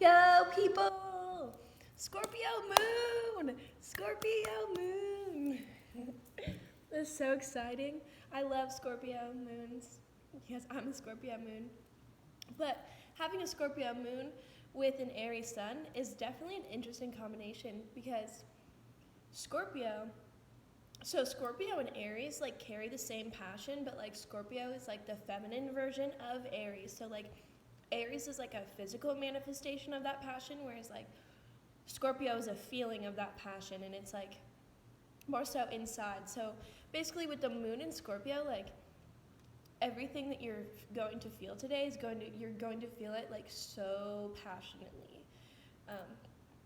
Yo, people! Scorpio Moon! Scorpio Moon! This is so exciting. I love Scorpio Moons because I'm a Scorpio Moon. But having a Scorpio Moon with an Aries Sun is definitely an interesting combination because Scorpio, so Scorpio and Aries like carry the same passion, but like Scorpio is like the feminine version of Aries. So like Aries is like a physical manifestation of that passion, whereas like Scorpio is a feeling of that passion, and it's like more so inside. So basically, with the moon in Scorpio, like everything that you're going to feel today you're going to feel it like so passionately, um,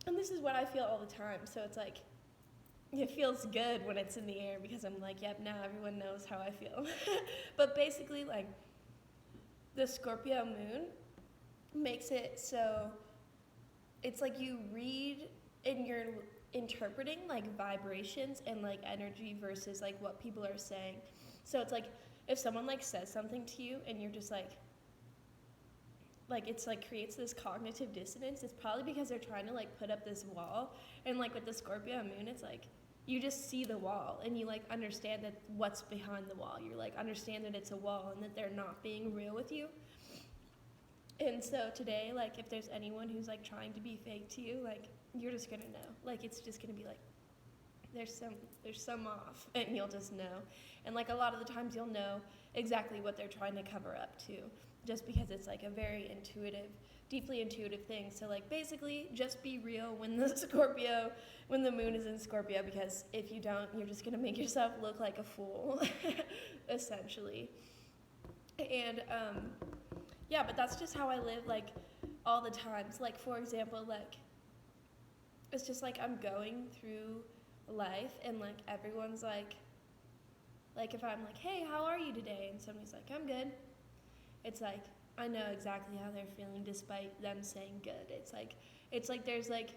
and this is what I feel all the time. So it's like it feels good when it's in the air because I'm like, yep, now everyone knows how I feel. But basically, like the Scorpio moon makes it so it's like you read and you're interpreting like vibrations and like energy versus like what people are saying. So it's like if someone like says something to you and you're just like it's like creates this cognitive dissonance, it's probably because they're trying to like put up this wall. And like with the Scorpio moon, it's like you just see the wall and you like understand that what's behind the wall. You're like understand that it's a wall and that they're not being real with you. And so today, like, if there's anyone who's, like, trying to be fake to you, like, you're just gonna know. Like, it's just gonna be, like, there's some off, and you'll just know. And, like, a lot of the times you'll know exactly what they're trying to cover up, too, just because it's, like, a very intuitive, deeply intuitive thing. So, like, basically, just be real when the moon is in Scorpio, because if you don't, you're just gonna make yourself look like a fool, essentially. And, yeah, but that's just how I live, like, all the times. Like, for example, like, it's just, like, I'm going through life, and, like, everyone's, like, if I'm like, hey, how are you today? And somebody's like, I'm good. It's, like, I know exactly how they're feeling despite them saying good. It's, like there's, like,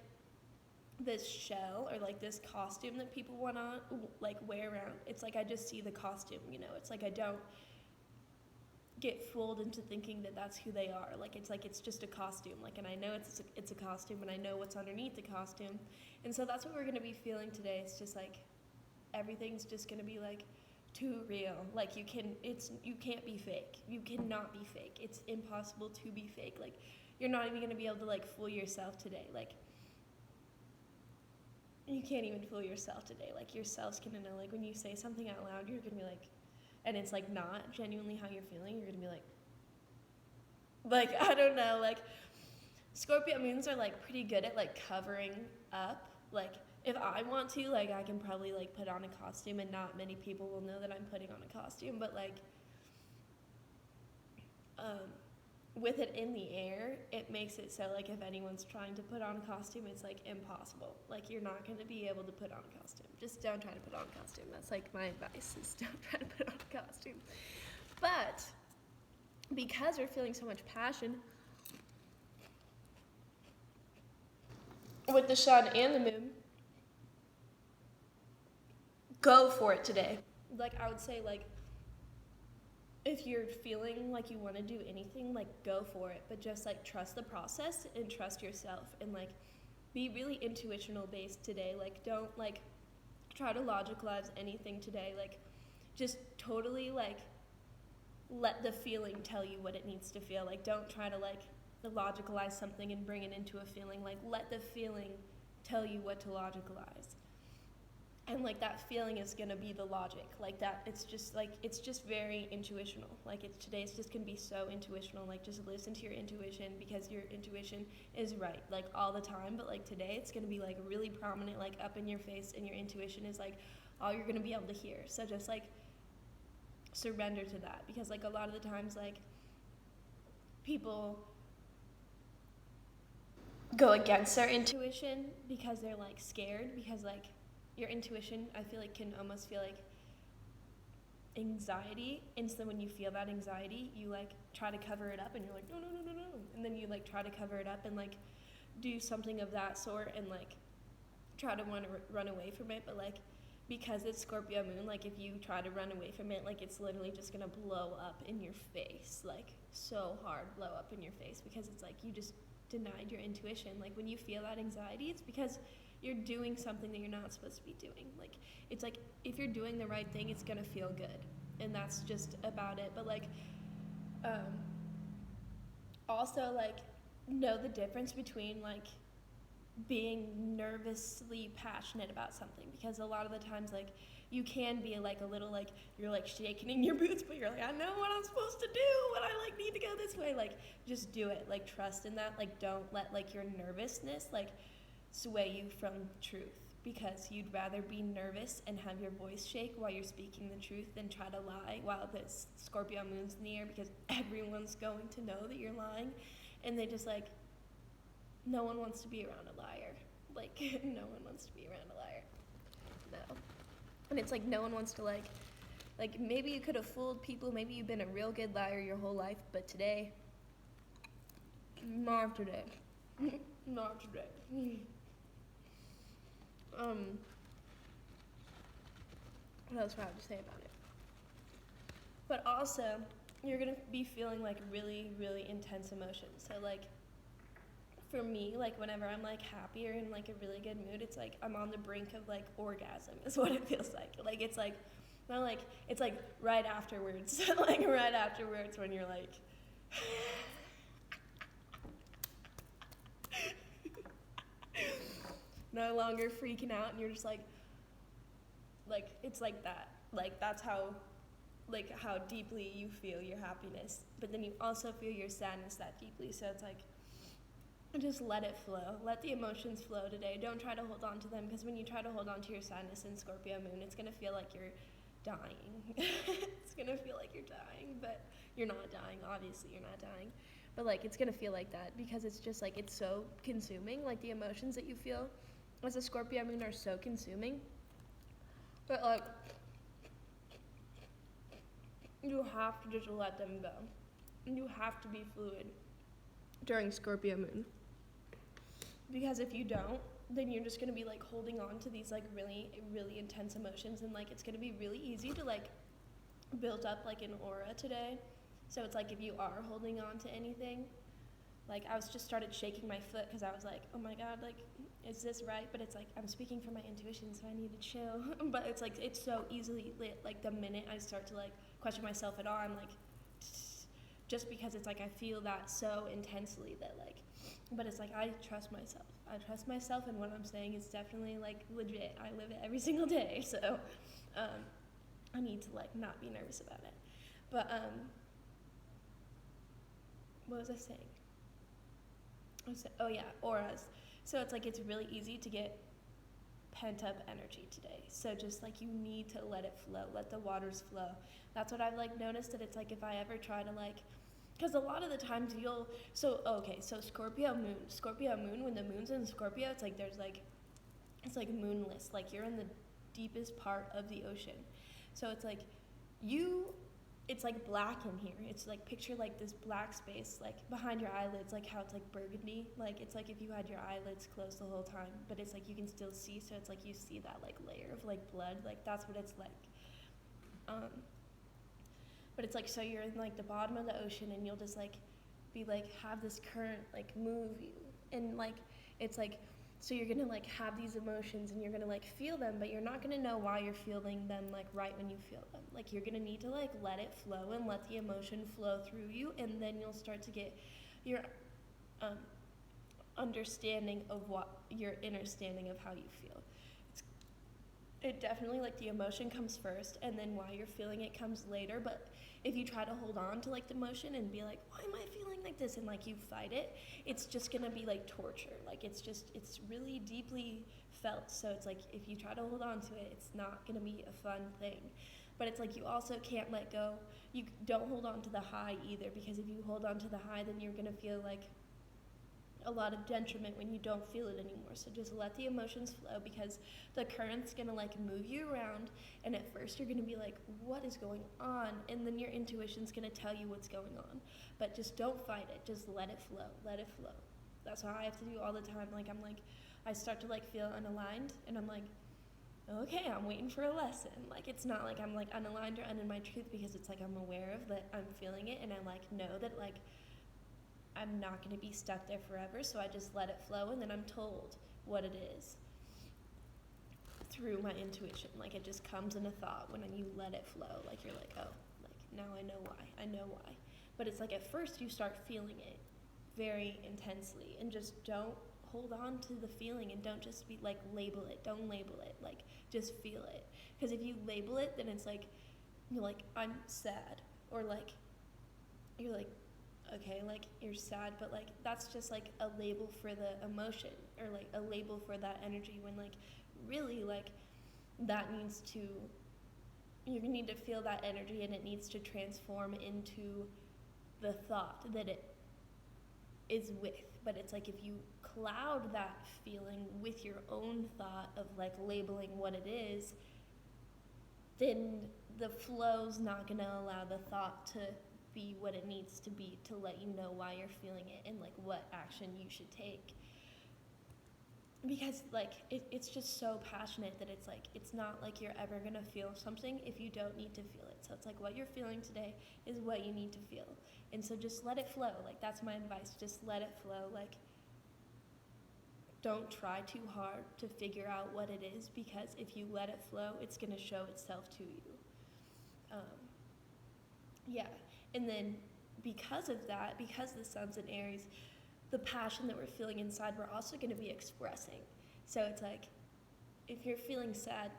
this shell or, like, this costume that people want to, like, wear around. It's, like, I just see the costume, you know? It's, like, I don't get fooled into thinking that that's who they are. Like it's just a costume. Like, and I know it's a costume, and I know what's underneath the costume. And so that's what we're gonna be feeling today. It's just like everything's just gonna be like too real. Like you can't be fake. You cannot be fake. It's impossible to be fake. Like you're not even gonna be able to like fool yourself today. Like you can't even fool yourself today. Like yourself's gonna know. Like when you say something out loud, you're gonna be like, and it's like not genuinely how you're feeling, you're gonna be like I don't know, like Scorpio moons are like pretty good at like covering up. Like if I want to, like I can probably like put on a costume and not many people will know that I'm putting on a costume, but like with it in the air, it makes it so like if anyone's trying to put on a costume, it's like impossible. Like you're not going to be able to put on a costume. Just don't try to put on a costume. That's like my advice, is don't try to put on a costume. But because we're feeling so much passion with the sun and the moon, go for it today. Like I would say, like if you're feeling like you want to do anything, like go for it, but just like trust the process and trust yourself, and like be really intuitional based today. Like don't like try to logicalize anything today. Like just totally like let the feeling tell you what it needs to feel. Like don't try to like logicalize something and bring it into a feeling. Like let the feeling tell you what to logicalize. And like that feeling is gonna be the logic. Like that, it's just very intuitional. Like today's just gonna be so intuitional. Like just listen to your intuition, because your intuition is right like all the time. But like today, it's gonna be like really prominent, like up in your face, and your intuition is like all you're gonna be able to hear. So just like surrender to that, because like a lot of the times like people go against their intuition because they're like scared, because like your intuition, I feel like, can almost feel like anxiety. And so when you feel that anxiety, you like try to cover it up, and you're like, no. And then you like try to cover it up and like do something of that sort, and like try to want to run away from it. But like because it's Scorpio moon, like if you try to run away from it, like it's literally just gonna blow up in your face, like so hard blow up in your face, because it's like you just denied your intuition. Like when you feel that anxiety, it's because you're doing something that you're not supposed to be doing. Like it's like if you're doing the right thing, it's gonna feel good, and that's just about it. But like also like know the difference between like being nervously passionate about something, because a lot of the times like you can be like a little like you're like shaking in your boots, but you're like, I know what I'm supposed to do, and I like need to go this way. Like just do it, like trust in that. Like don't let like your nervousness like sway you from truth, because you'd rather be nervous and have your voice shake while you're speaking the truth than try to lie while this Scorpio moon's in the air, because everyone's going to know that you're lying, and they just like, no one wants to be around a liar. Like, no one wants to be around a liar. No. And it's like, no one wants to like maybe you could have fooled people, maybe you've been a real good liar your whole life, but today, not today. Not today. What else do I have to say about it? But also, you're gonna be feeling like really, really intense emotions. So like, for me, like whenever I'm like happy or in like a really good mood, it's like I'm on the brink of like orgasm is what it feels like. Like it's like, not like, it's like right afterwards, like right afterwards when you're like, no longer freaking out, and you're just like it's like that. Like that's how deeply you feel your happiness, but then you also feel your sadness that deeply. So it's like, just let it flow. Let the emotions flow today. Don't try to hold on to them, because when you try to hold on to your sadness in Scorpio moon, it's gonna feel like you're dying. It's gonna feel like you're dying, but you're not dying. Obviously, you're not dying. But like, it's gonna feel like that, because it's just like, it's so consuming. Like the emotions that you feel as a Scorpio moon are so consuming. But like, you have to just let them go. You have to be fluid during Scorpio moon. Because if you don't, then you're just gonna be like holding on to these like really, really intense emotions, and like it's gonna be really easy to like build up like an aura today. So it's like if you are holding on to anything, like I was just started shaking my foot because I was like, oh my god, like is this right? But it's like I'm speaking from my intuition, so I need to chill. But it's like it's so easily lit. Like the minute I start to like question myself at all, I'm like, just because it's like I feel that so intensely that like, but it's like I trust myself. I trust myself, and what I'm saying is definitely like legit. I live it every single day, so I need to like not be nervous about it. But what was I saying? Oh yeah, auras. So it's like it's really easy to get pent up energy today. So just like you need to let it flow, let the waters flow. That's what I've like noticed, that it's like if I ever try to like, because a lot of the times so Scorpio moon, when the moon's in Scorpio, it's like it's like moonless, like you're in the deepest part of the ocean. So it's like it's like black in here. It's like, picture like this black space like behind your eyelids, like how it's like burgundy. Like it's like if you had your eyelids closed the whole time, but it's like you can still see, so it's like you see that like layer of like blood, like that's what it's like. But it's like, so you're in like the bottom of the ocean, and you'll just like be like have this current like move you, and like it's like, so you're gonna like have these emotions, and you're gonna like feel them, but you're not gonna know why you're feeling them like right when you feel them. Like you're gonna need to like let it flow and let the emotion flow through you, and then you'll start to get your understanding of your inner standing of how you feel. It definitely, like the emotion comes first, and then why you're feeling it comes later. But if you try to hold on to like the emotion and be like, why am I feeling like this, and like you fight it, it's just gonna be like torture. Like it's really deeply felt. So it's like if you try to hold on to it, it's not gonna be a fun thing. But it's like you also can't let go. You don't hold on to the high either, because if you hold on to the high, then you're gonna feel like a lot of detriment when you don't feel it anymore. So just let the emotions flow, because the current's gonna like move you around, and at first you're gonna be like, what is going on? And then your intuition's gonna tell you what's going on. But just don't fight it, just let it flow, let it flow. That's what I have to do all the time. Like I start to like feel unaligned, and I'm like, okay, I'm waiting for a lesson. Like, it's not like I'm like unaligned or in my truth, because it's like I'm aware of that, I'm feeling it, and I like know that like I'm not going to be stuck there forever, so I just let it flow, and then I'm told what it is through my intuition. Like, it just comes in a thought when you let it flow. Like, you're like, oh, like, now I know why. But it's like, at first you start feeling it very intensely, and just don't hold on to the feeling, and don't just be like, don't label it, like, just feel it. Because if you label it, then it's like, you're like, I'm sad, or like, you're like, okay, like, you're sad, but like, that's just like a label for the emotion, or like a label for that energy, when like really, like, that needs to, you need to feel that energy, and it needs to transform into the thought that it is with. But it's like, if you cloud that feeling with your own thought of like labeling what it is, then the flow's not going to allow the thought to be what it needs to be, to let you know why you're feeling it, and like what action you should take. Because like it's just so passionate that it's like, it's not like you're ever going to feel something if you don't need to feel it. So it's like, what you're feeling today is what you need to feel, and so just let it flow. Like, that's my advice, just let it flow. Like, don't try too hard to figure out what it is, because if you let it flow, it's going to show itself to you. Yeah. And then because of that, because the sun's in Aries, the passion that we're feeling inside, we're also going to be expressing. So it's like, if you're feeling sad,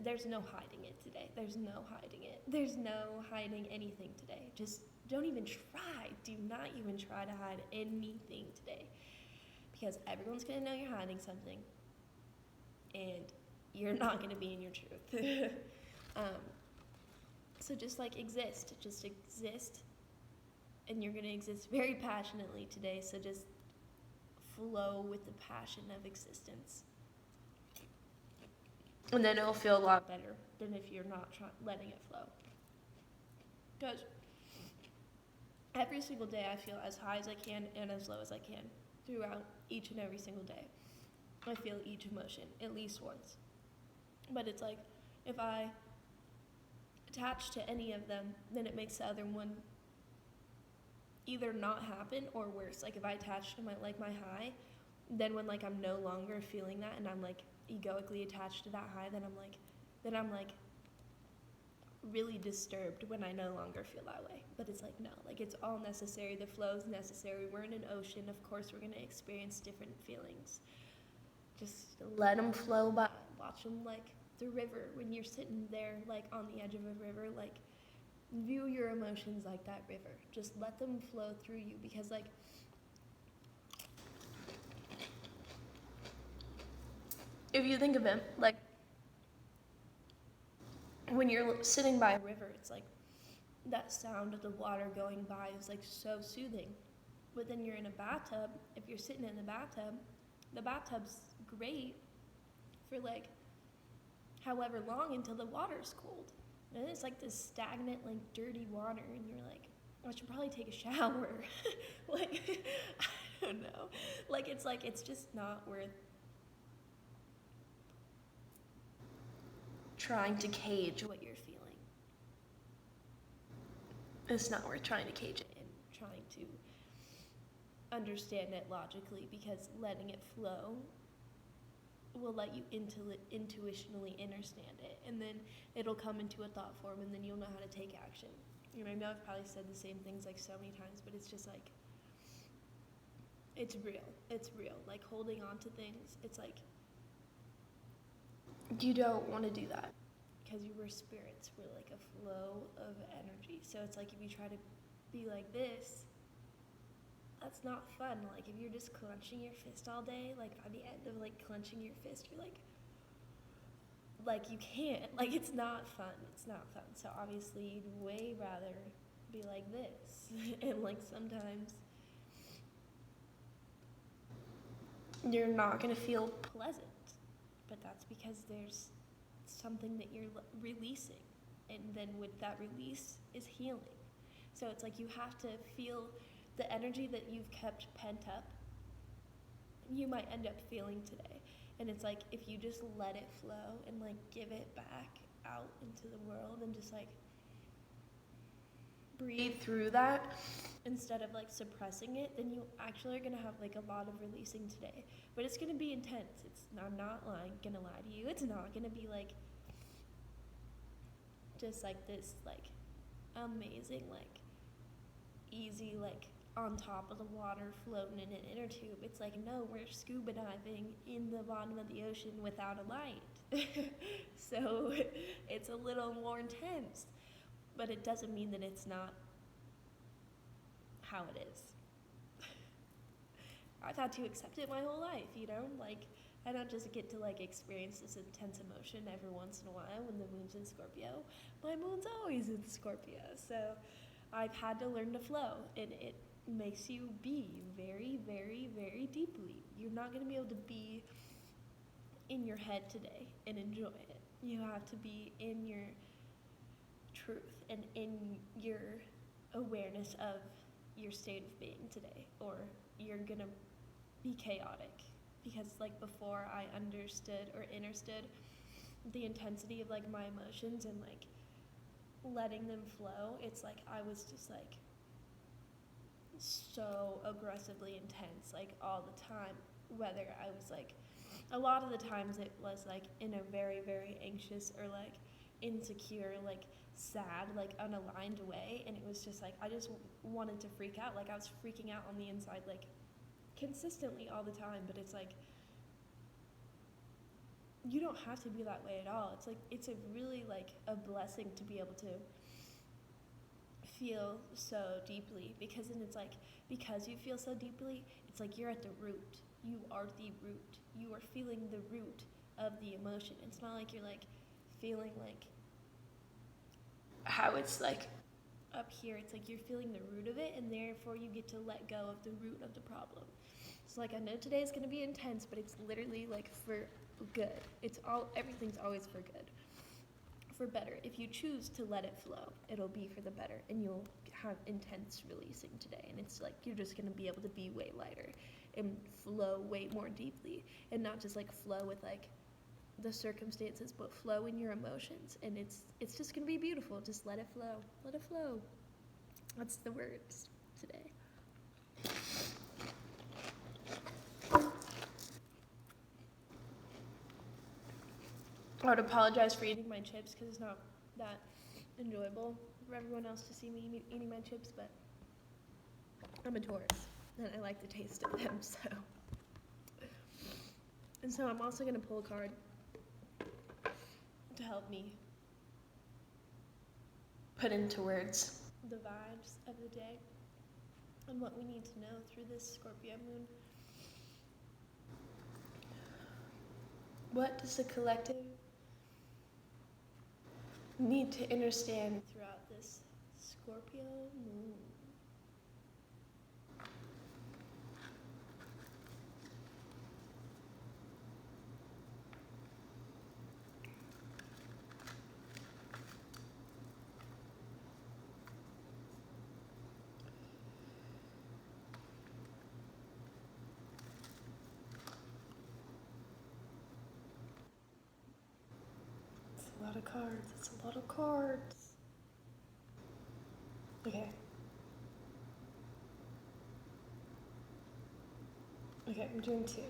there's no hiding it today. There's no hiding it. There's no hiding anything today. Just don't even try. Do not even try to hide anything today, because everyone's going to know you're hiding something, and you're not going to be in your truth. So just like exist, and you're going to exist very passionately today. So just flow with the passion of existence, and then it'll feel a lot better than if you're not letting it flow. Because every single day I feel as high as I can and as low as I can throughout each and every single day. I feel each emotion at least once. But it's like, if I attach to any of them, then it makes the other one either not happen or worse. Like, if I attach to my high, then when like I'm no longer feeling that, and I'm like egoically attached to that high, then I'm like really disturbed when I no longer feel that way. But it's like, no, like, it's all necessary. The flow is necessary. We're in an ocean. Of course we're going to experience different feelings. Just let them flow by. Watch them like the river. When you're sitting there like on the edge of a river, like, view your emotions like that river. Just let them flow through you, because like, if you think of it, like, when you're sitting by a river, it's like that sound of the water going by is like so soothing. But then you're in a bathtub. If you're sitting in the bathtub's great for like however long until the water's cold. And it's like this stagnant, like dirty water, and you're like, I should probably take a shower. Like, I don't know. Like, it's just not worth trying to cage what you're feeling. It's not worth trying to cage it and trying to understand it logically, because letting it flow will let you intuitionally understand it, and then it'll come into a thought form, and then you'll know how to take action. You know, I know I've probably said the same things like so many times, but it's just like, it's real. Like, holding on to things, it's like, you don't want to do that, because you were spirits. We're like a flow of energy. So it's like, if you try to be like this, that's not fun. Like, if you're just clenching your fist all day, like, by the end of like clenching your fist, you're like you can't. Like, it's not fun. So obviously you'd way rather be like this. And like, sometimes you're not gonna feel pleasant, but that's because there's something that you're releasing, and then with that release is healing. So it's like, you have to feel the energy that you've kept pent up. You might end up feeling today, And it's like, if you just let it flow and like give it back out into the world and just like breathe through that instead of like suppressing it, then you actually are going to have like a lot of releasing today. But it's going to be intense. I'm not going to lie to you. It's not going to be like just like this like amazing like easy like on top of the water floating in an inner tube. It's like, no, we're scuba diving in the bottom of the ocean without a light. So it's a little more intense, but it doesn't mean that it's not how it is. I've had to accept it my whole life, you know? Like, I don't just get to like experience this intense emotion every once in a while when the moon's in Scorpio. My moon's always in Scorpio. So I've had to learn to flow, and it makes you be very, very, very deeply. You're not going to be able to be in your head today and enjoy it. You have to be in your truth and in your awareness of your state of being today, or you're going to be chaotic. Because like before I understood or understood the intensity of like my emotions and like letting them flow, it's like I was just like so aggressively intense like all the time, whether I was like, a lot of the times it was like in a very, very anxious or like insecure, like sad, like unaligned way, and it was just like I just wanted to freak out. Like I was freaking out on the inside like consistently all the time. But it's like, you don't have to be that way at all. It's like, it's a really like a blessing to be able to feel so deeply, because then it's like, because you feel so deeply, it's like you're at the root. You are the root. You are feeling the root of the emotion. It's not like you're like feeling like how it's like up here. It's like you're feeling the root of it, and therefore you get to let go of the root of the problem. So like, I know today is going to be intense, but it's literally like for good. Everything's always for good, for better. If you choose to let it flow, it'll be for the better, and you'll have intense releasing today. And it's like, you're just going to be able to be way lighter and flow way more deeply, and not just like flow with like the circumstances, but flow in your emotions. And it's just going to be beautiful. Just let it flow. Let it flow. That's the words today. I would apologize for eating my chips because it's not that enjoyable for everyone else to see me eating my chips, but I'm a Taurus and I like the taste of them, so. And so I'm also going to pull a card to help me put into words the vibes of the day and what we need to know through this Scorpio moon. What does the collective need to understand throughout this Scorpio moon? It's a lot of cards. It's a lot of cards. Okay. Okay, I'm doing two.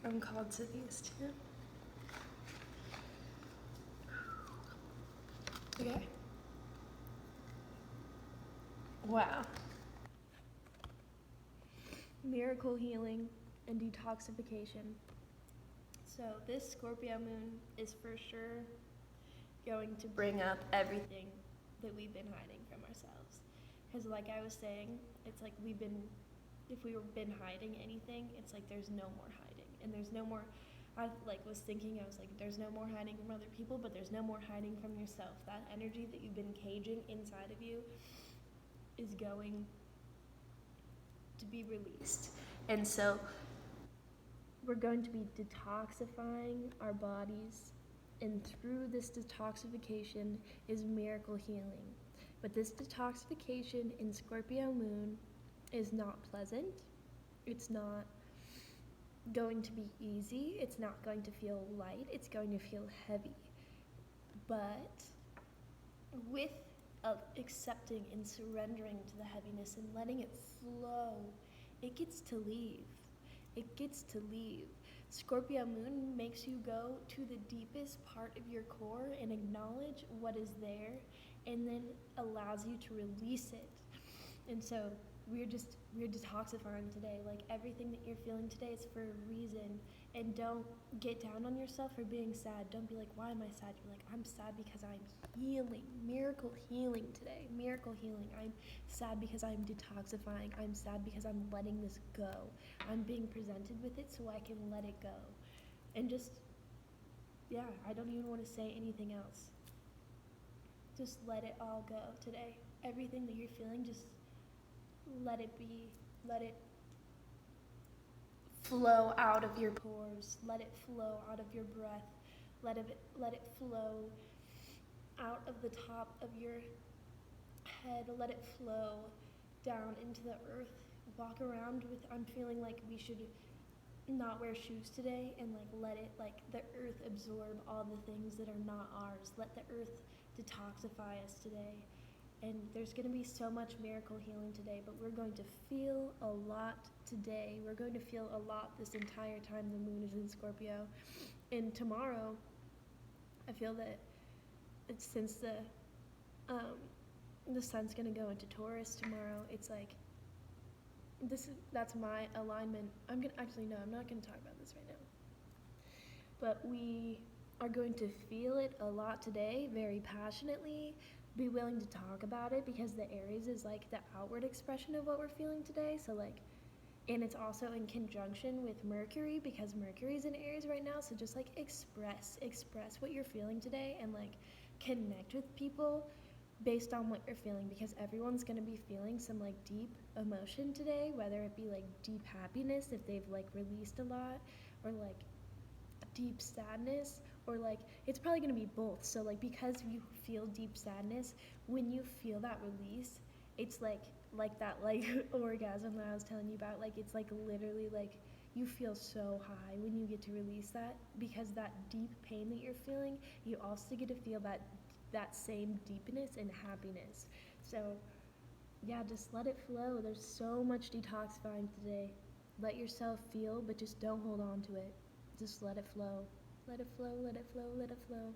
I'm called to these two. Okay. Wow. Miracle healing and detoxification. So this Scorpio moon is for sure going to bring up everything that we've been hiding from ourselves. Because like I was saying, it's like if we've been hiding anything, it's like there's no more hiding. And there's no more, I was thinking, there's no more hiding from other people, but there's no more hiding from yourself. That energy that you've been caging inside of you is going to be released. And so we're going to be detoxifying our bodies, and through this detoxification is miracle healing. But this detoxification in Scorpio moon is not pleasant. It's not going to be easy. It's not going to feel light. It's going to feel heavy. But with accepting and surrendering to the heaviness and letting it flow, it gets to leave. It gets to leave. Scorpio Moon makes you go to the deepest part of your core and acknowledge what is there, and then allows you to release it. And so we're detoxifying today. Like, everything that you're feeling today is for a reason. And don't get down on yourself for being sad. Don't be like, why am I sad? You're like, I'm sad because I'm healing. Miracle healing today. Miracle healing. I'm sad because I'm detoxifying. I'm sad because I'm letting this go. I'm being presented with it so I can let it go. And just, yeah, I don't even want to say anything else. Just let it all go today. Everything that you're feeling, just let it be. Let it flow out of your pores. Let it flow out of your breath. Let it flow out of the top of your head. Let it flow down into the earth. Walk around with, I'm feeling like we should not wear shoes today, and like let it, like the earth absorb all the things that are not ours. Let the earth detoxify us today. And there's going to be so much miracle healing today, but we're going to feel a lot today. We're going to feel a lot this entire time the moon is in Scorpio. And tomorrow, I feel that it's, since the sun's going to go into Taurus tomorrow, it's like, that's my alignment. I'm not going to talk about this right now. But we are going to feel it a lot today, very passionately. Be willing to talk about it, because the Aries is like the outward expression of what we're feeling today. So like, and it's also in conjunction with Mercury, because Mercury's in Aries right now. So just like express what you're feeling today, and like connect with people based on what you're feeling, because everyone's going to be feeling some like deep emotion today, whether it be like deep happiness if they've like released a lot, or like deep sadness, or like it's probably going to be both. So like, because you feel deep sadness, when you feel that release, it's like that like orgasm that I was telling you about. Like, it's like literally like you feel so high when you get to release that, because that deep pain that you're feeling, you also get to feel that same deepness and happiness. So yeah, just let it flow. There's so much detoxifying today. Let yourself feel, but just don't hold on to it. Just let it flow. Let it flow, let it flow, let it flow.